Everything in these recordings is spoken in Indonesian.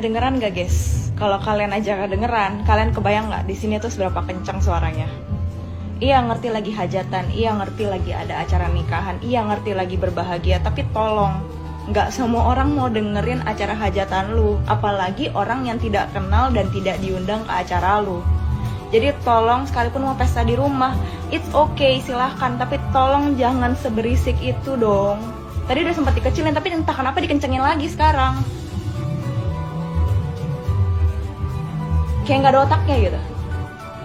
Kedengeran gak guys? Kalau kalian aja kedengeran, kalian kebayang gak di sini tuh seberapa kencang suaranya? Iya ngerti lagi hajatan, iya ngerti lagi ada acara nikahan, iya ngerti lagi berbahagia, tapi tolong, gak semua orang mau dengerin acara hajatan lu, apalagi orang yang tidak kenal dan tidak diundang ke acara lu. Jadi tolong, sekalipun mau pesta di rumah, it's okay, silahkan, tapi tolong jangan seberisik itu dong. Tadi udah sempat dikecilin, tapi entah kenapa dikencengin lagi sekarang. Kayak nggak ada otaknya gitu.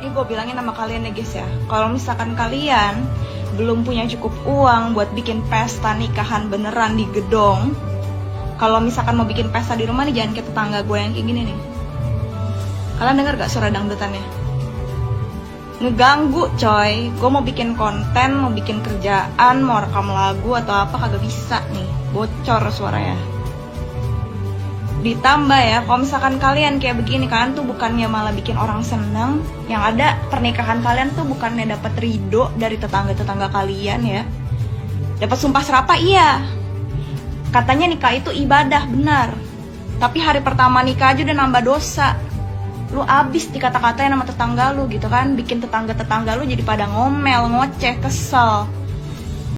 Ini gue bilangin sama kalian ya guys ya, kalau misalkan kalian belum punya cukup uang buat bikin pesta nikahan beneran di gedong, kalau misalkan mau bikin pesta di rumah nih, jangan kayak tetangga gue yang kayak gini nih. Kalian denger gak suara dangdutannya? Ngeganggu coy. Gue mau bikin konten, mau bikin kerjaan, mau rekam lagu atau apa, kagak bisa nih, bocor suaranya. Ditambah ya, kalau misalkan kalian kayak begini, kalian tuh bukannya malah bikin orang seneng, yang ada pernikahan kalian tuh bukannya dapat ridho dari tetangga-tetangga kalian ya, dapat sumpah serapah. Iya, katanya nikah itu ibadah, benar, tapi hari pertama nikah aja udah nambah dosa. Lu abis dikata-katain sama tetangga lu gitu kan, bikin tetangga-tetangga lu jadi pada ngomel, ngoceh, kesel.